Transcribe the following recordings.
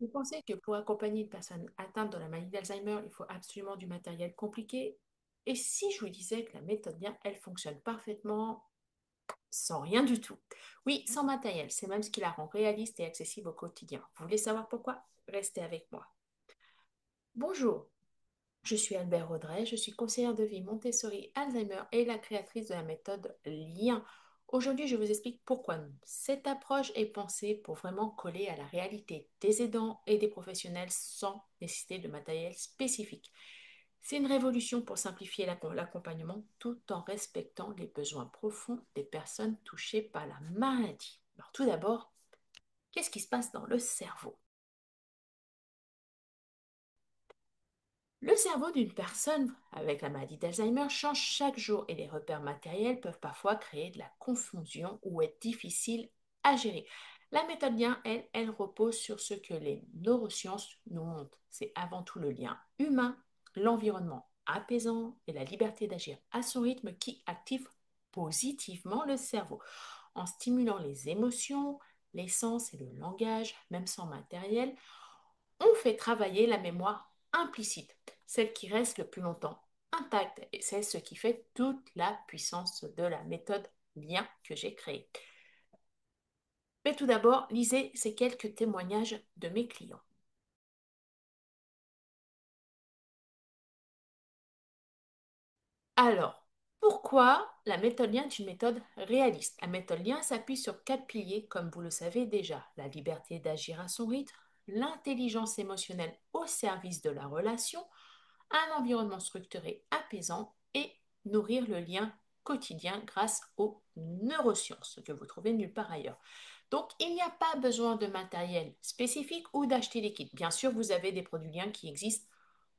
Vous pensez que pour accompagner une personne atteinte de la maladie d'Alzheimer, il faut absolument du matériel compliqué? Et si je vous disais que la méthode bien, elle fonctionne parfaitement sans rien du tout? Oui, sans matériel, c'est même ce qui la rend réaliste et accessible au quotidien. Vous voulez savoir pourquoi? Restez avec moi. Bonjour, je suis Albert Audrey, je suis conseillère de vie Montessori Alzheimer et la créatrice de la méthode Lien. Aujourd'hui, je vous explique pourquoi cette approche est pensée pour vraiment coller à la réalité des aidants et des professionnels sans nécessiter de matériel spécifique. C'est une révolution pour simplifier l'accompagnement tout en respectant les besoins profonds des personnes touchées par la maladie. Alors tout d'abord, qu'est-ce qui se passe dans le cerveau? Le cerveau d'une personne avec la maladie d'Alzheimer change chaque jour et les repères matériels peuvent parfois créer de la confusion ou être difficiles à gérer. La méthode lien, elle repose sur ce que les neurosciences nous montrent. C'est avant tout le lien humain, l'environnement apaisant et la liberté d'agir à son rythme qui active positivement le cerveau. En stimulant les émotions, les sens et le langage, même sans matériel, on fait travailler la mémoire implicite, celle qui reste le plus longtemps intacte, et c'est ce qui fait toute la puissance de la méthode lien que j'ai créée. Mais tout d'abord, lisez ces quelques témoignages de mes clients. Alors, pourquoi la méthode lien est une méthode réaliste? La méthode lien s'appuie sur quatre piliers, comme vous le savez déjà. La liberté d'agir à son rythme, l'intelligence émotionnelle au service de la relation, un environnement structuré apaisant et nourrir le lien quotidien grâce aux neurosciences que vous trouvez nulle part ailleurs. Donc, il n'y a pas besoin de matériel spécifique ou d'acheter des kits. Bien sûr, vous avez des produits liens qui existent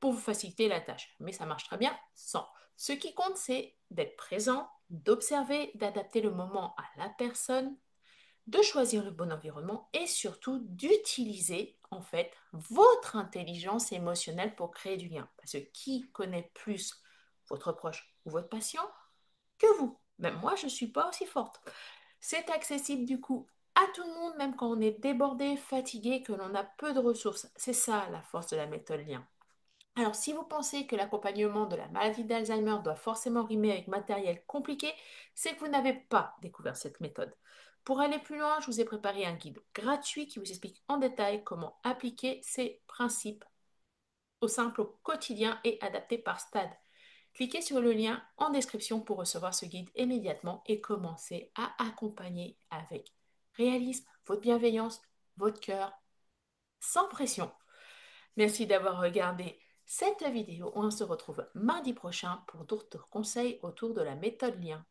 pour vous faciliter la tâche, mais ça marche très bien sans. Ce qui compte, c'est d'être présent, d'observer, d'adapter le moment à la personne, de choisir le bon environnement et surtout d'utiliser en fait votre intelligence émotionnelle pour créer du lien. Parce que qui connaît plus votre proche ou votre patient que vous? Même moi, je ne suis pas aussi forte. C'est accessible du coup à tout le monde, même quand on est débordé, fatigué, que l'on a peu de ressources. C'est ça la force de la méthode lien. Alors, si vous pensez que l'accompagnement de la maladie d'Alzheimer doit forcément rimer avec matériel compliqué, c'est que vous n'avez pas découvert cette méthode. Pour aller plus loin, je vous ai préparé un guide gratuit qui vous explique en détail comment appliquer ces principes au simple, au quotidien et adapté par stade. Cliquez sur le lien en description pour recevoir ce guide immédiatement et commencer à accompagner avec réalisme, votre bienveillance, votre cœur, sans pression. Merci d'avoir regardé cette vidéo. On se retrouve mardi prochain pour d'autres conseils autour de la méthode lien.